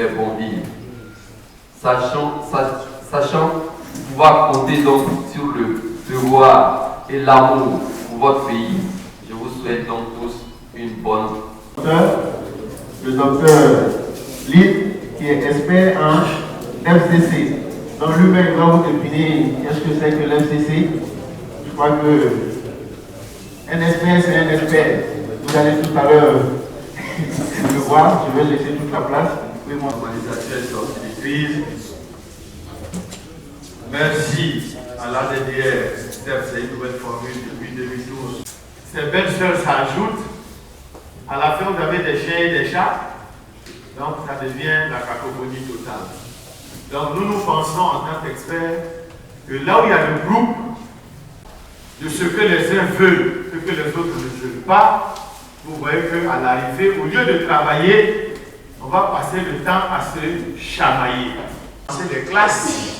faire bon vivre. Sachant pouvoir compter donc sur le devoir et l'amour pour votre pays, je vous souhaite donc tous une bonne. Le docteur Lid, qui est expert en FCC. Donc lui-même va vous définir qu'est-ce que c'est que l'FCC. Je crois que un expert, c'est un expert. Vous allez tout à l'heure le voir. Je vais laisser toute la place. Oui, mon organisateur est sorti de crise. Merci à l'ADDR, c'est une nouvelle formule depuis 2012. Ces belles sœurs s'ajoutent. À la fin, vous avez des chiens et des chats. Donc, ça devient la cacophonie totale. Donc, nous pensons en tant qu'experts que là où il y a le groupe de ce que les uns veulent, ce que les autres ne veulent pas, vous voyez qu'à l'arrivée, au lieu de travailler, on va passer le temps à se chamailler. C'est des classes.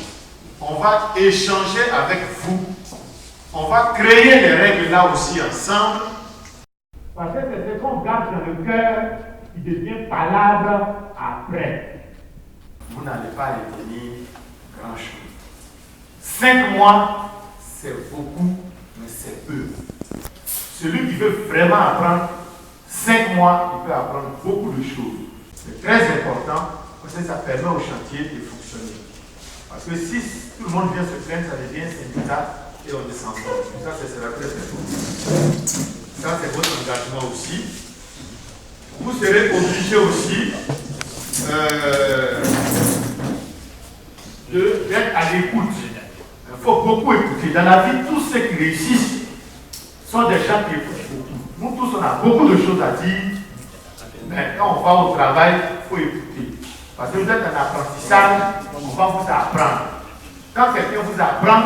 On va échanger avec vous. On va créer les règles là aussi ensemble. Parce que c'est ce qu'on garde dans le cœur qui devient palabre après. Vous n'allez pas retenir grand-chose. 5 mois, c'est beaucoup, mais c'est peu. Celui qui veut vraiment apprendre 5 mois, il peut apprendre beaucoup de choses. C'est très important parce que ça permet au chantier de fonctionner. Parce que si tout le monde vient se plaindre, ça devient un syndicat et on descend. Ça, ce sera très important. Ça, c'est votre engagement aussi. Vous serez obligé aussi d'être à l'écoute. Il faut beaucoup écouter. Dans la vie, tous ceux qui réussissent sont des gens qui écoutent beaucoup. Nous tous, on a beaucoup de choses à dire. Mais quand on va au travail, il faut écouter. Parce que vous êtes en apprentissage, on va vous apprendre. Quand quelqu'un vous apprend,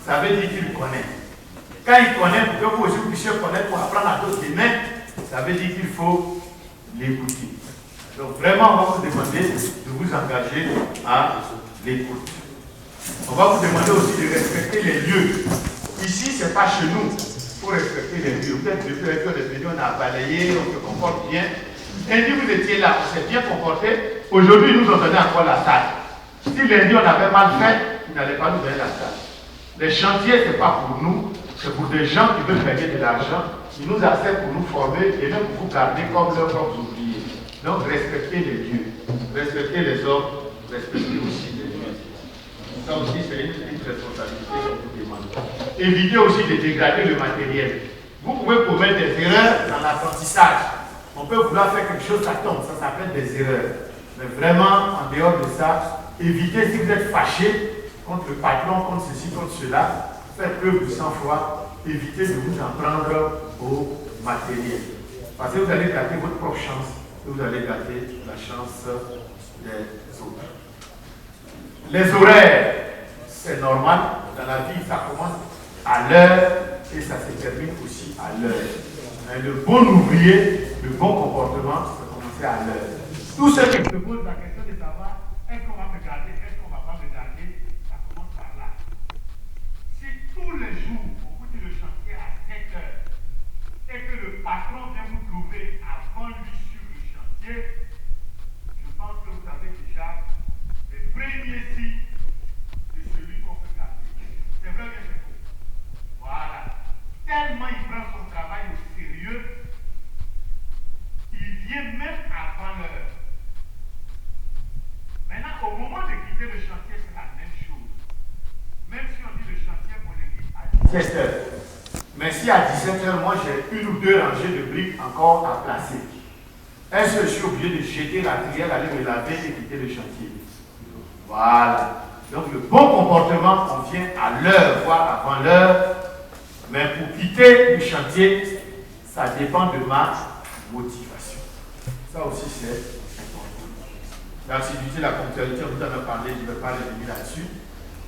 ça veut dire qu'il connaît. Quand il connaît, pour que vous aussi puissiez connaître, pour apprendre à d'autres demain, ça veut dire qu'il faut l'écouter. Donc vraiment, on va vous demander de vous engager à l'écoute. On va vous demander aussi de respecter les lieux. Ici, ce n'est pas chez nous. Il faut respecter les lieux. Peut-être depuis que les venus, on a balayé, on se comporte bien. Lundi, vous étiez là, on s'est bien comporté. Aujourd'hui, nous ont donné encore la salle. Si lundi, on avait mal fait, ils n'allaient pas nous donner la salle. Les chantiers, ce n'est pas pour nous, c'est pour des gens qui veulent gagner de l'argent. Ils nous acceptent pour nous former et même pour vous garder comme leurs propres ouvriers. Donc, respectez les lieux, respectez les hommes, respectez aussi les lieux. Ça aussi, c'est une petite responsabilité qu'on vous demande. Évitez aussi de dégrader le matériel. Vous pouvez commettre des erreurs dans l'apprentissage. On peut vouloir faire quelque chose, ça tombe, ça s'appelle des erreurs. Mais vraiment, en dehors de ça, évitez, si vous êtes fâché contre le patron, contre ceci, contre cela, faites preuve de sang-froid, évitez de vous en prendre au matériel. Parce que vous allez gâter votre propre chance et vous allez gâter la chance des autres. Les horaires, c'est normal. Dans la vie, ça commence à l'heure et ça se termine aussi à l'heure. Mais le bon ouvrier, le bon comportement, ça va commencer à l'heure. Tous ceux qui se posent la question de savoir est-ce qu'on va me garder, est-ce qu'on ne va pas me garder, ça commence par là. Si tous les jours, on vous dit le chantier à 7 heures et que le patron vient vous trouver avant lui sur le chantier, je pense que vous avez déjà les premiers signes de celui qu'on peut garder. C'est vrai que c'est faux. Voilà. Tellement il prend son travail au sérieux, il vient même avant l'heure. Maintenant, au moment de quitter le chantier, c'est la même chose. Même si on dit le chantier, on le quitte à 17 heures. Mais si à 17 heures, moi j'ai une ou deux rangées de briques encore à placer, est-ce que je suis obligé de jeter la trielle, aller me laver et quitter le chantier? Voilà. Donc le bon comportement, on vient à l'heure, voire avant l'heure. Mais pour quitter le chantier, ça dépend de ma motivation. Ça aussi, c'est important. L'assiduité, la ponctualité, on vous en a parlé, je ne vais pas revenir là-dessus.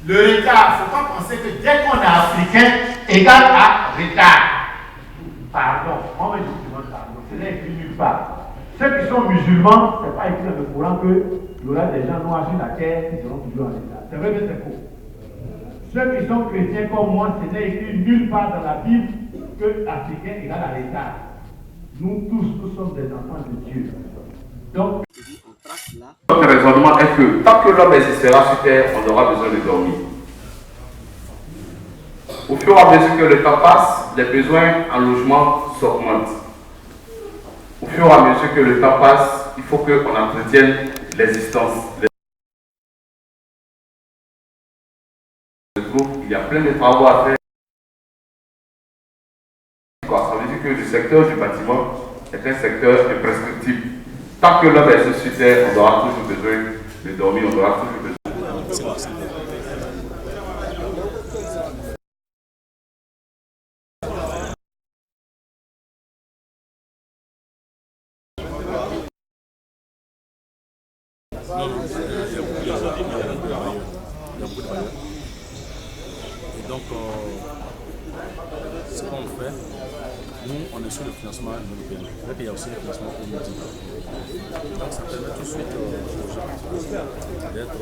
Le retard, il ne faut pas penser que dès qu'on est africain, égal à retard. Pardon, moi je vous demande pardon, ce n'est écrit nulle part. Ceux qui sont musulmans, ce n'est pas écrit dans le Coran qu'il y aura des gens noirs sur la terre qui seront toujours en retard. C'est vrai que c'est faux. Ceux qui sont chrétiens comme moi, ce n'est écrit nulle part dans la Bible que l'Africain égale à retard. Nous tous, nous sommes des enfants de Dieu. Donc, Notre raisonnement est que tant que l'homme existera sur terre, on aura besoin de dormir. Au fur et à mesure que le temps passe, les besoins en logement s'augmentent. Au fur et à mesure que le temps passe, il faut qu'on entretienne l'existence. Il y a plein de travaux à faire. Ça veut dire que le secteur du bâtiment est un secteur imprescriptible. Tant que l'homme est sur terre, on aura toujours besoin de dormir, on aura toujours besoin. Et donc, ce qu'on fait, nous, on est sur le financement européen. Il y a aussi le financement communautaire. Donc, ça permet tout de suite aux gens d'être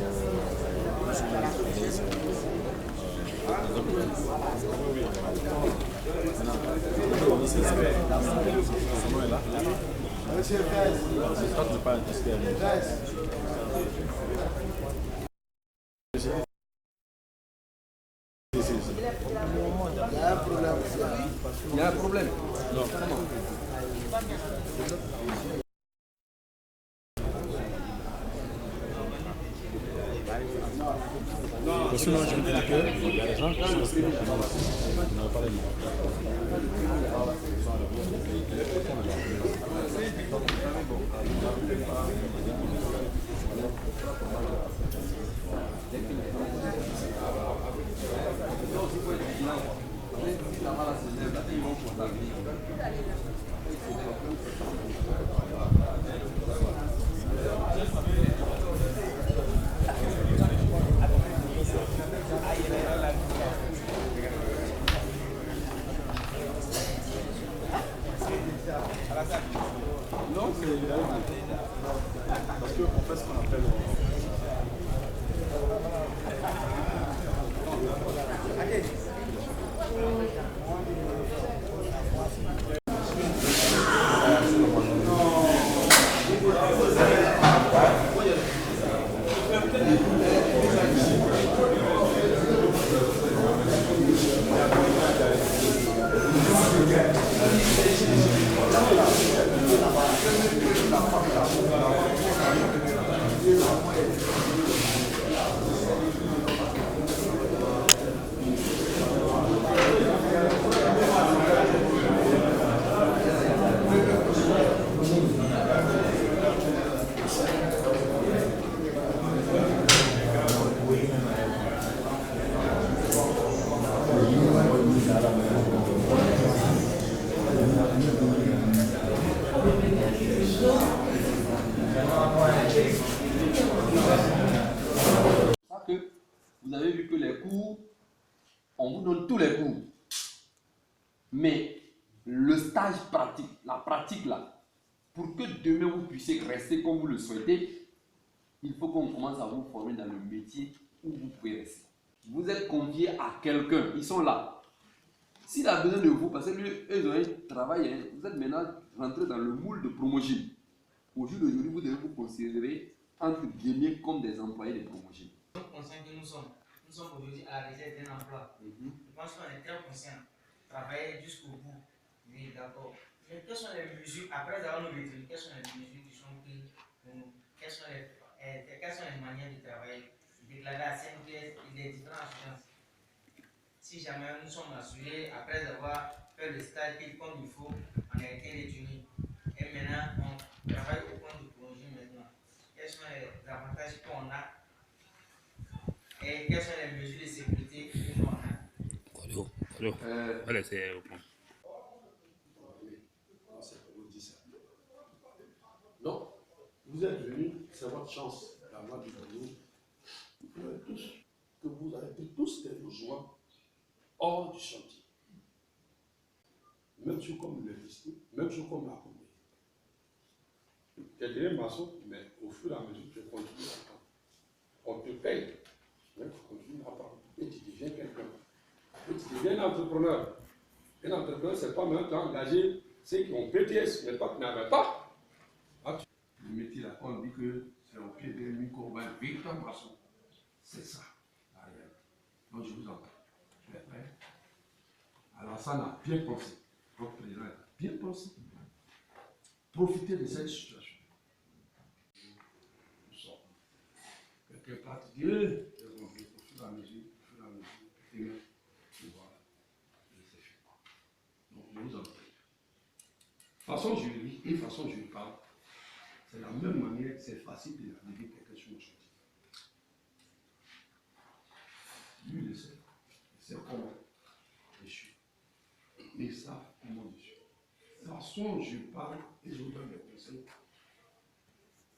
Il y a un problème. Non. Sinon, je me dis qu'il y a des gens qui sont n'ont pas les mots. Non, c'est parce qu'on fait ce qu'on appelle Vous avez vu que les cours, on vous donne tous les cours. Mais le stage pratique, la pratique là, pour que demain vous puissiez rester comme vous le souhaitez, il faut qu'on commence à vous former dans le métier où vous pouvez rester. Vous êtes confié à quelqu'un, ils sont là. S'il a besoin de vous, parce que eux, ils ont un travail, vous êtes maintenant rentré dans le moule de Promogine. Au jour d'aujourd'hui, vous devez vous considérer entre guillemets comme des employés de Promogine. Conscients que nous sommes aujourd'hui à la recherche d'un emploi. Je pense qu'on est très conscients. Travailler jusqu'au bout. Oui, d'accord. Mais quelles sont les mesures, après avoir nous retenu, quelles sont les mesures qui sont prises pour nous? Quelles sont les manières de travailler? Déclarer à CNPS les différentes assurances. Si jamais nous sommes assurés, après avoir fait le stage comme il faut, on a été retenu. Et maintenant, on travaille au compte de projet maintenant. Quels sont les avantages qu'on a? Et quelles sont les mesures de sécurité que l'on a? Voilà, c'est au point. Donc, vous êtes venus, c'est votre chance d'avoir du boulot. Vous avez tous des besoins hors du chantier. Même chose comme l'électricité, même chose comme la communauté. Tu es devenu maçon, mais au fur et à mesure, tu continues à apprendre. On te paye, mais tu continues à apprendre. Et tu deviens quelqu'un. Et tu deviens un entrepreneur. Un entrepreneur, c'est pas même temps engager ceux qui ont PTS, mais pas qui n'avaient pas. Le métier là, on dit que c'est C'est au pied de Miko, Victor Masson. C'est ça, la réalité. Donc je vous entends. Tu es prêt? Alassane a bien pensé. Votre président a bien pensé. Profitez de cette situation. Nous sommes. Quelque part, tu dis, au fur et à mesure, et voilà. C'est fait. Donc je vous entends. Façon juridique et façon juridique, c'est la même manière, c'est facile de dire quelque chose aujourd'hui. Lui, il sait. Il sait comment je suis. Ils savent comment je suis. De toute façon, je parle et je vous donne des conseils.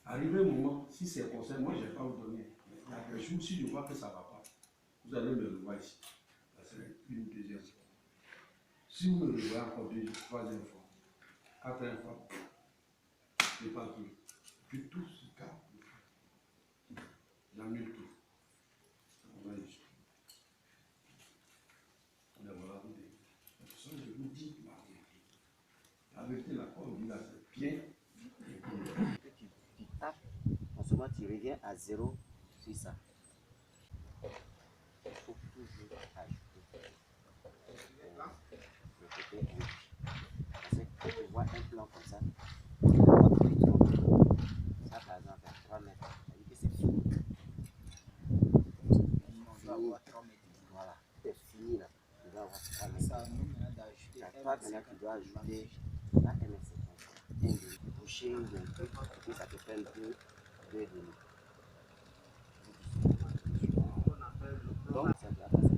Arrivé un moment, si c'est conseil, moi je ne vais pas vous donner. Mais il y a des jours, si je vois que ça ne va pas, vous allez me revoir ici. Ça serait une deuxième fois. Si vous me revoyez encore deux, troisième fois, quatrième fois, je ne parle plus. Puis tout ce cas, j'annule tout. On va y aller. Voilà, vous dites. De toute façon, je vous dis la vérité. La vérité, la quoi, on dit là, c'est bien. Tu tapes, en ce moment, tu reviens à 0 sur ça. Il faut toujours ajouter le côté indique. Parce que quand tu vois un plan comme ça, ça par exemple à 3 mètres, ça veut dire que c'est fini. Voilà, c'est fini là. Tu dois avoir 3 mètres. À 3 maintenant, tu dois ajouter la MS50. Un boucher ou un truc, et ça te fait un peu 2,5. Donc, ça doit passer.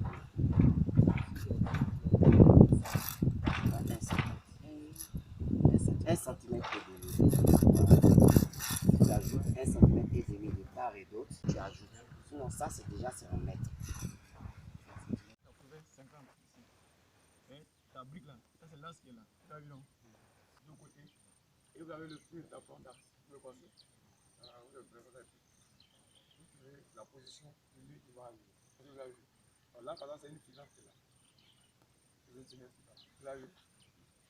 Un centimètre et demi. Tu ajoutes 1,5 cm de part et d'autre, tu ajoutes. Sinon, ça, c'est déjà sur 1 mètre. La brique là, ça c'est l'as qui est là. Tu as vu non? De côté. Et vous avez le fil d'apport d'as. Vous le passez. Vous le préférez. Vous trouvez la position de lui qui va arriver. Vous avez vu. Alors là, par exemple, c'est une filante qui est là. C'est une filante. Vous l'avez vu.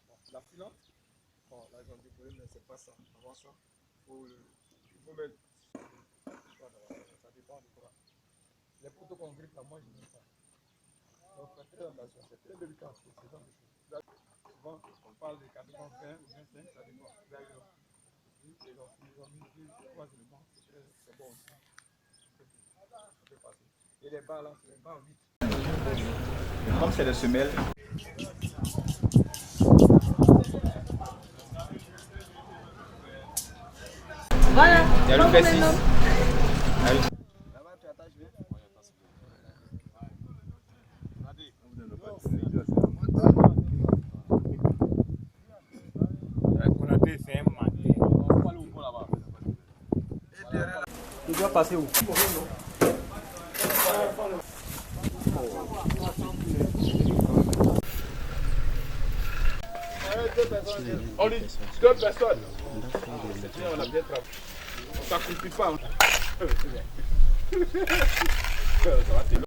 Bon, la filante, bon, là, ils ont décollé, mais c'est pas ça. Avant ça, il faut mettre. Ça dépend de quoi. Les poteaux qu'on grippe là, moi, je n'aime pas. Donc, faites très attention, c'est très délicat, c'est ce genre de choses. Souvent, on parle de 80, 20 ou 25, ça dépend. Ils ont mis 3 éléments, c'est bon aussi. Ça peut passer. Et les barres là, c'est les barres 8. Comme c'est les semelles. Voilà. Il y a le P6. Là-bas, tu attaches bien. Tu dois passer où? On dit 2 personnes. On a bien travaillé. On ne s'accroupit pas. Ça va, c'est long.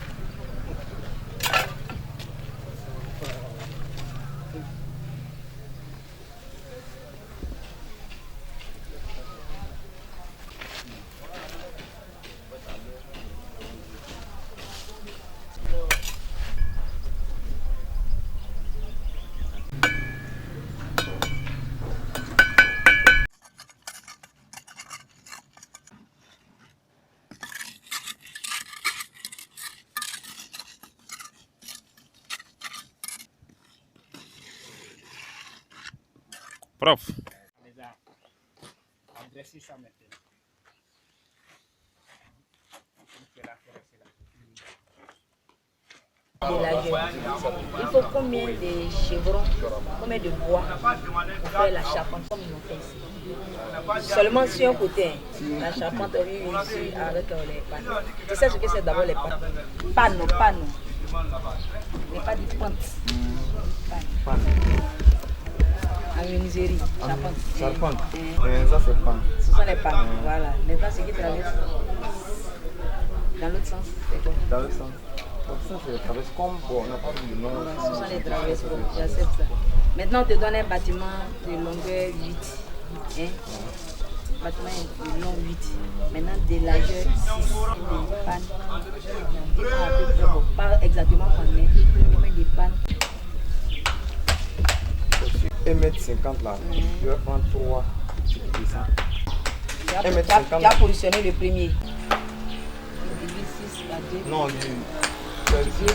Prof. Adresser ça maintenant. De la jeune. Il faut combien de chevrons, combien de bois pour faire la charpente comme ils ont fait ici. Seulement sur un côté, la charpente, oui, ici avec les panneaux. Tu sais ce que c'est d'abord les panneaux? Panneaux. Mais pas des pentes. En menuiserie, charpente. Charpente. Ça c'est pas. Ce sont les panneaux, voilà. Maintenant, ce qui traverse dans l'autre sens, c'est quoi? Dans le sens. Donc ça c'est traverse comme bon, on n'a pas vu le nom. Ce sont les traverses, bon, j'accepte ça. Maintenant, on te donne un bâtiment de longueur 8. Hein? bâtiment est long 8. Maintenant, des largeurs 6, des pannes. Pas exactement combien, mais des pannes. 1m50 là, je vais prendre 3. Tu as positionné le premier. Non,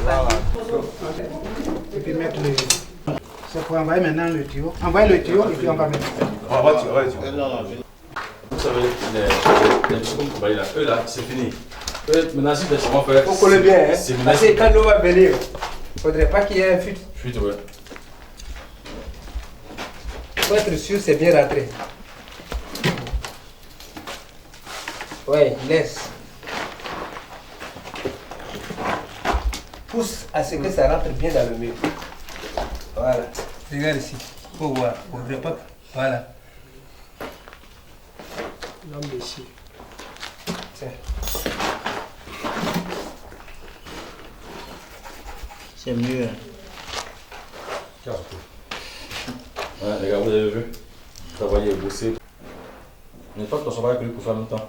voilà. Et puis mettre le... C'est pour envoyer maintenant le tuyau. Envoyer le tuyau et puis on va mettre. On va tirer, Vous savez, les trucs comme là, eux là, c'est fini. Maintenant, si les gens faire. Faut coller bien, hein. C'est Parce que quand l'eau va venir, il ne faudrait pas qu'il y ait un fuite. Fuite, ouais. Pour être sûr, c'est bien rentré. Ouais, laisse. Pousse à ce que ça rentre bien dans le mur. Voilà. Regarde ici. Faut voir. On ne voudrait pas. Voilà. Là, monsieur. Tiens. C'est mieux. Ouais, les gars, vous avez vu? Travailler et bosser. Mais pas que tu sois avec lui pour faire longtemps. Pas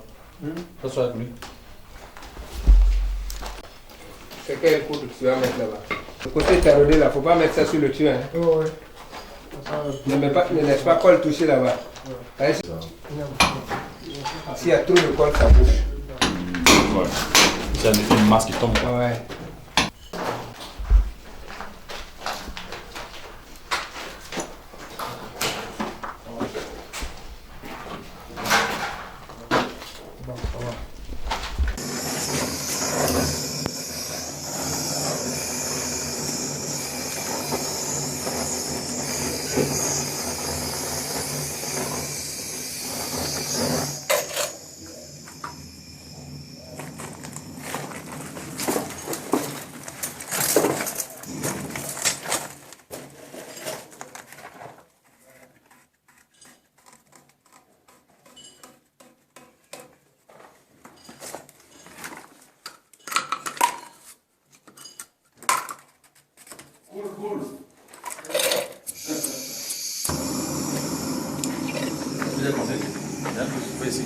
que tu sois avec lui. C'est quel coup que tu vas mettre là-bas? Le côté tarodé là, faut pas mettre ça sur le tuyau. Hein. Oh, ouais. Ne laisse pas colle toucher là-bas. Ouais. S'il y a trop de colle, ça bouge. Ouais. C'est une masse qui tombe. Ouais.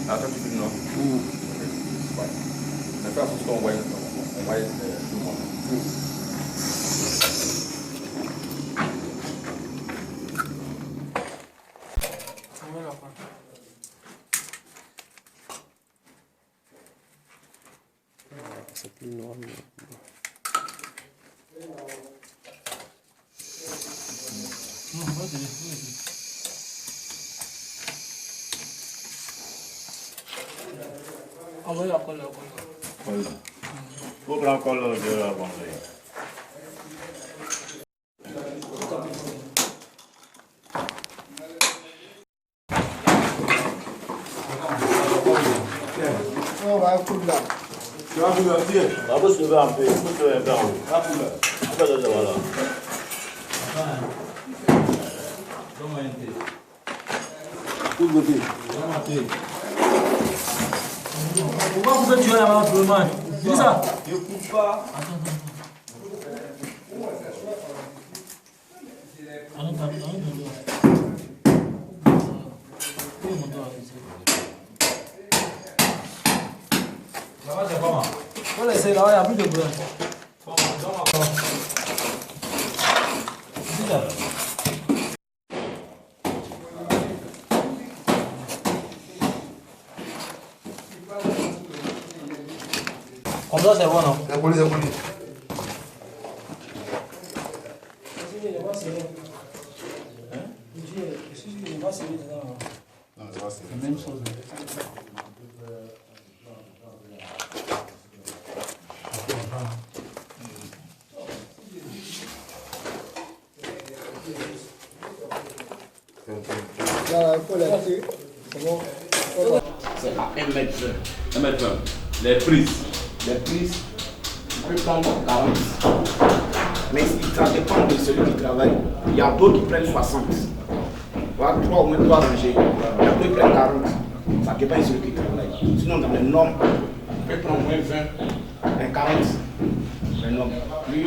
Attends, tu finis, non? Ouais. Mais fais attention qu'on voit tout le monde. C'est plus noir. Envoyez la colle. Voilà. Faut prendre colle de la bande. On va foutre là. Tu vas vous le dire. On va se lever un peu. On va se lever un peu en haut. Voilà. Tout le côté. Pourquoi vous faites tuer la main pour le match? Dis ça. Ne coupe pas. Là-bas, c'est pas mal. On essaie là, il n'y a plus de problème. Dis ça. Comme ça, c'est bon, non? C'est poli, c'est poli. C'est la même chose. C'est à 1m20. 1m20. Les prises. Les prises, tu peux prendre 40. Mais ça dépend de celui qui travaille. Il y a d'autres qui prennent 60. Voilà, 3 ou même 3 rangées. Il y a d'autres qui prennent 40. Ça dépend de celui qui travaille. Sinon, dans les normes, tu peux prendre moins 20 et 40. Les normes. Plus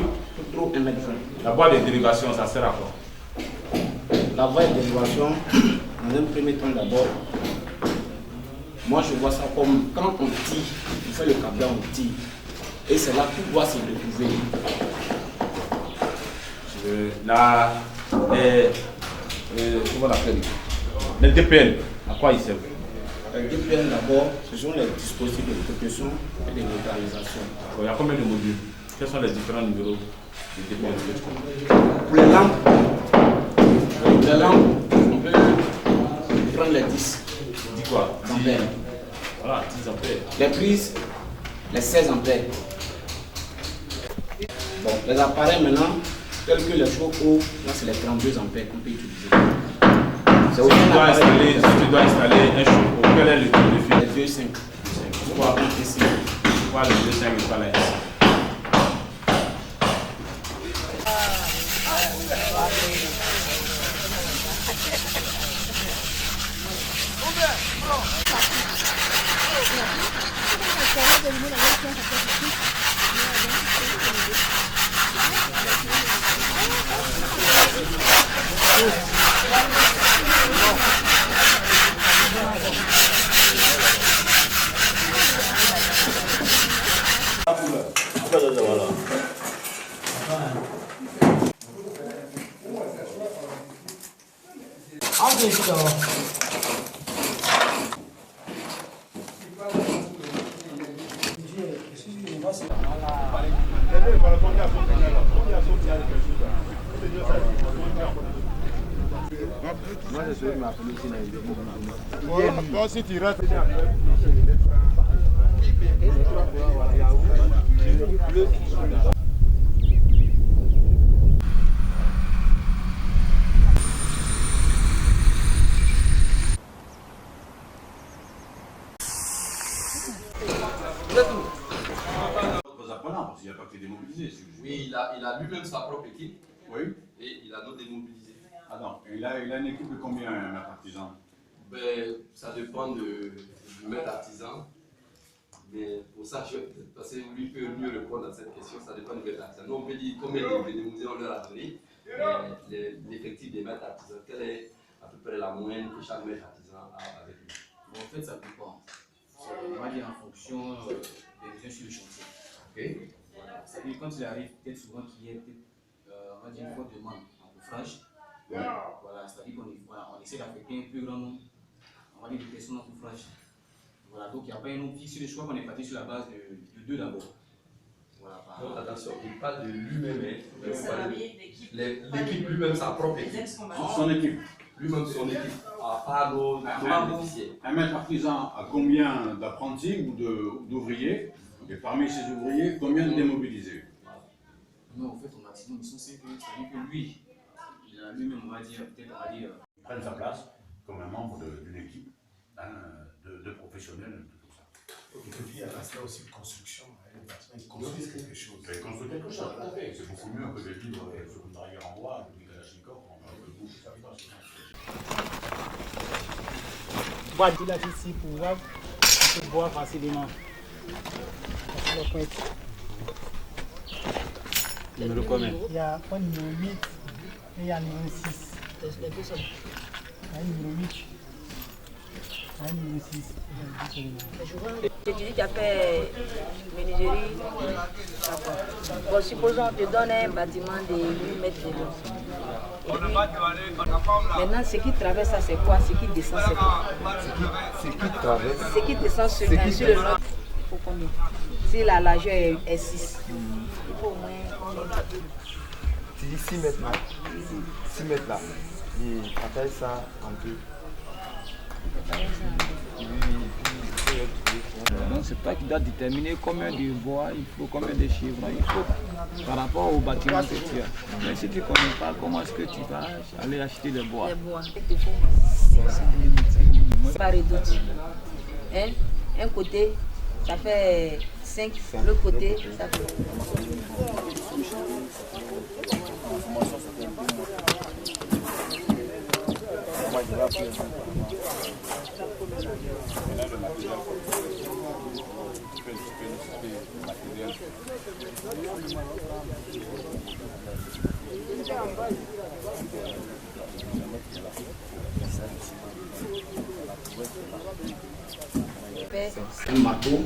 trop 1m20. La boîte de dérivation, ça sert à quoi? La boîte de dérivation, dans un premier temps d'abord, Moi, je vois ça comme quand on tire, on fait le câblage, on tire. Et c'est là que tout doit se retrouver. Comment on appelle les DPL, à quoi ils servent? Les DPL d'abord, ce sont les dispositifs de protection et de neutralisation. Il y a combien de modules? Quels sont les différents numéros de DPL? Pour les lampes, on peut prendre les 10. 10 quoi? 10 ampères. Voilà, 10 ampères. Les prises, les 16 ampères. Bon, les appareils maintenant, tels que les chevaux, là c'est les 32 ampères qu'on peut utiliser. Si tu dois installer un chauffe-eau, quel est le type de fil? Les 2,5. Pourquoi le 2,5 et pas la S? Moi, je suis appelé aussi. Toi aussi, tu restes. Parce qu'il n'y a pas que démobilisé. Oui, il a lui-même sa propre équipe. Oui. Et il a nos démobilisés. Ah non, il a une équipe de combien, un maître artisan? Ben, ça dépend du maître artisan. Mais pour ça, parce que lui peut mieux répondre à cette question, ça dépend du maître artisan. Nous, on peut dire combien de démobilisés on leur a donné, l'effectif des maîtres artisans, quelle est à peu près la moyenne que chaque maître artisan a avec lui. Bon, en fait, ça dépend. On va dire en fonction des besoins sur le chantier. Okay. Voilà. C'est-à-dire quand il arrive, peut-être souvent qu'il y ait on va dire une forte demande en coffrage. Ouais. Voilà, c'est-à-dire qu'on essaie d'affecter un plus grand nombre, on va dire, de personnes en coffrage. Voilà, donc il n'y a pas un nombre fixe de choix, qu'on est parti sur la base de 2 d'abord. Voilà, donc attention, il parle de lui-même, l'équipe lui-même, sa propre équipe. Son équipe. Lui-même son équipe, à part nos bénéficiaires. Un maître artisan a combien d'apprentis ou d'ouvriers? Et parmi ces ouvriers, combien de démobilisés? Non, en fait, au maximum, ils sont 5, c'est-à-dire que lui, il a lui-même, on va dire, peut-être, on va dire. Il prenne sa place comme un membre d'une équipe, de professionnels, tout ça. Et puis il y a l'aspect aussi de construction. Les bâtiments, ils construisent quelque chose. Ils construisent quelque chose, tout à fait. C'est beaucoup mieux que de vivre sur une barrière en bois, avec des kalachnikovs, on parle de boue, ça va. Bois de la ici pour voir, on peut boire facilement. Numéro combien? Il y a un numéro 8 et il y a un numéro 6. Il y a un numéro 8. Il y a un numéro 6. Tu dis que tu as fait menuiserie. Bon, supposons qu'on te donne un bâtiment de 8 mètres de long. Maintenant, ce qui traverse ça, c'est quoi? Ce qui descend, c'est quoi? Ce qui traverse. Ce qui descend sur le long. Il faut combien? Si la largeur est 6, il faut au moins combien? Tu dis 6 mètres là. 6 mètres là. Il partage ça en deux. Donc c'est toi qui dois déterminer combien de bois il faut, combien de chevrons il faut par rapport au bâtiment que tu as. Mais si tu ne connais pas, comment est-ce que tu vas aller acheter des bois? Les bois, il faut 500 mm. Pas réduit. Hein? Un côté, ça fait 5, l'autre côté, ça fait... fait. Un marteau.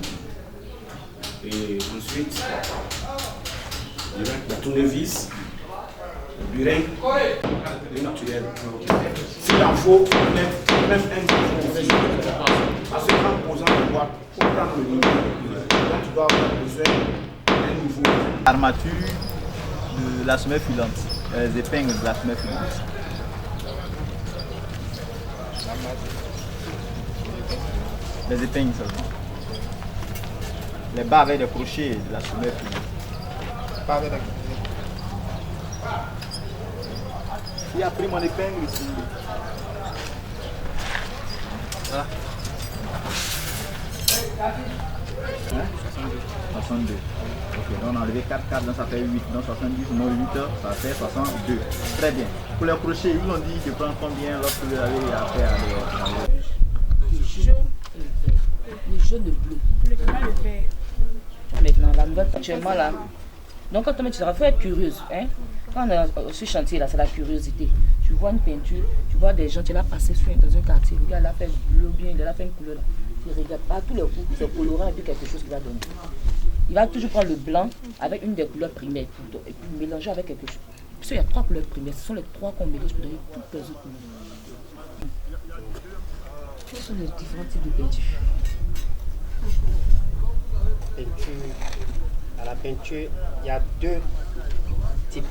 Et ensuite, la tournevis, le burin, le naturel. S'il en faut, même un bouchon aussi. Parce que en posant la boîte, pour prendre le niveau, tu dois avoir besoin d'un niveau. Armature de la semelle filante, les épingles de la semelle filante. Les épingles seulement. Les bas avec des crochets de la semelle filante. Pas avec des crochets. Il a pris mon épingle ici. Voilà. Hein? 62. Ok, donc on a enlevé 4 cartes, donc ça fait 8. Donc 70 moins 8, ça fait 62. Très bien. Pour les crochets, ils vous ont dit de prendre combien lorsque vous avez à faire le jaune de bleu. Le vert. Maintenant, la nouvelle actuellement là. Donc quand tu seras, il faut être curieuse. Hein? Quand on est sur chantier là, c'est la curiosité. Tu vois une peinture, tu vois des gens, tu vas passer dans un quartier, le gars il a fait bleu bien, il a fait une couleur là. Il regarde pas tous les coups, c'est colorant et puis quelque chose qu'il va donner. Il va toujours prendre le blanc avec une des couleurs primaires et puis mélanger avec quelque chose. Parce qu'il y a 3 couleurs primaires, ce sont les 3 qu'on mélange pour donner toutes les autres couleurs. Quels sont les différents types de peinture? À la peinture, il y a 2 types.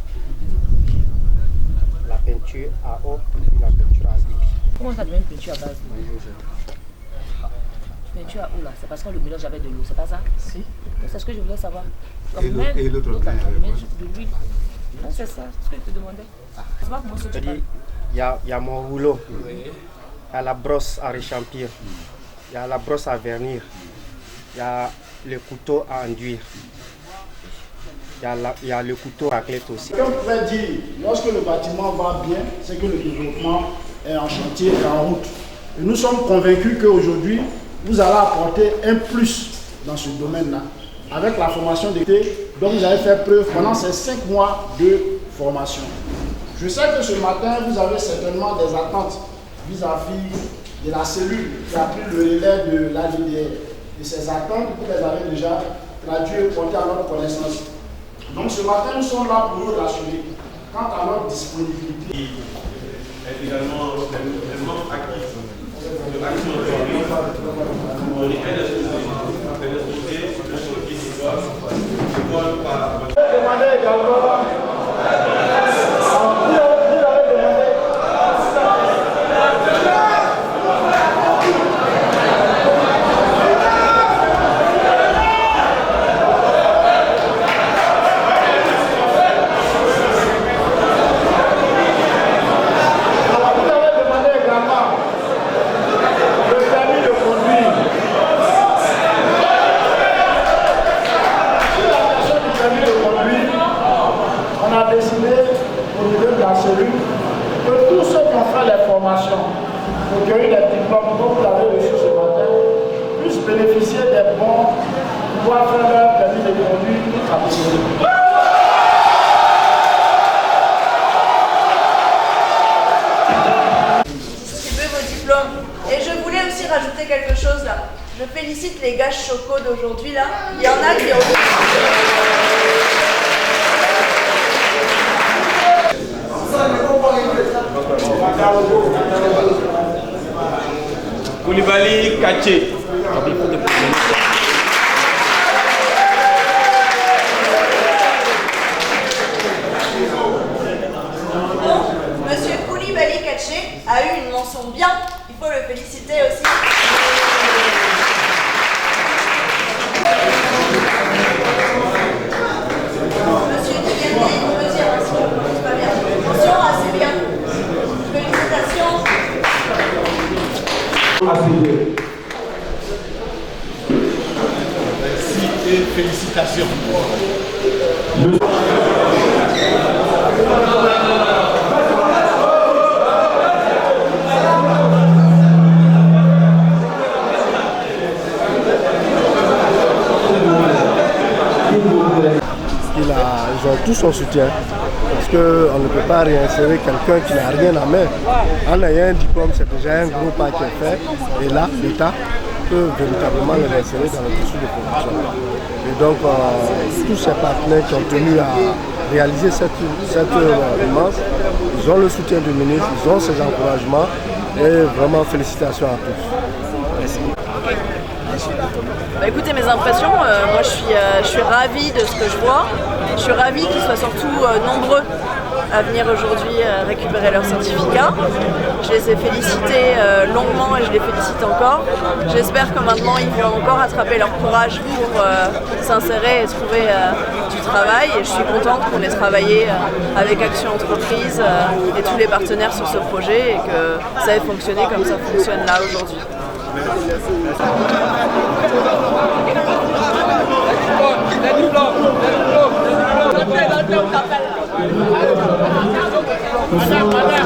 La peinture à eau et la peinture à huile. Comment ça devient une peinture à base d'eau? Peinture à eau là, c'est parce qu'on le mélange avec de l'eau, c'est pas ça? Si. C'est ce que je voulais savoir. Et l'autre de l'huile. Non, c'est ça, ce que je te demandais. C'est pas comment ça tu parles. Il y a mon rouleau, il y a la brosse à réchampir, il y a la brosse à vernir, il y a le couteau à enduire. Il y a le couteau à clé aussi. Comme on pouvait dire, lorsque le bâtiment va bien, c'est que le développement est en chantier et en route. Et nous sommes convaincus qu'aujourd'hui, vous allez apporter un plus dans ce domaine-là, avec la formation d'été dont vous avez fait preuve pendant ces 5 mois de formation. Je sais que ce matin, vous avez certainement des attentes vis-à-vis de la cellule qui a pris le relais de l'ADDR. Et ces attentes, vous les avez déjà traduites et portées à notre connaissance. Donc ce matin, nous sommes là pour nous rassurer quant à notre disponibilité. Et également les membres actifs de l'action aujourd'hui, on est très disposés, de ce qui se passe. Demandez également. quelque chose là. Je félicite les gars chocos d'aujourd'hui là. Il y en a qui ont... Koulibaly Kaché. Monsieur Koulibaly Kaché a eu une mention bien. Il faut le féliciter aussi. Monsieur Tigani, c'est pas bien. Mention assez bien. Félicitations. Merci et félicitations. Ils ont tout son soutien parce qu'on ne peut pas réinsérer quelqu'un qui n'a rien à main. En ayant un diplôme, c'est déjà un gros pas qui est fait. Et là, l'État peut véritablement les insérer dans le tissu de production. Et donc, tous ces partenaires qui ont tenu à réaliser cette immense, ils ont le soutien du ministre, ils ont ses encouragements et vraiment félicitations à tous. Merci. Bah, écoutez, mes impressions, moi je suis ravie de ce que je vois. Je suis ravie qu'ils soient surtout nombreux à venir aujourd'hui récupérer leur certificat. Je les ai félicités longuement et je les félicite encore. J'espère que maintenant ils vont encore attraper leur courage pour s'insérer et trouver du travail. Et je suis contente qu'on ait travaillé avec Action Entreprise et tous les partenaires sur ce projet et que ça ait fonctionné comme ça fonctionne là aujourd'hui. Madame,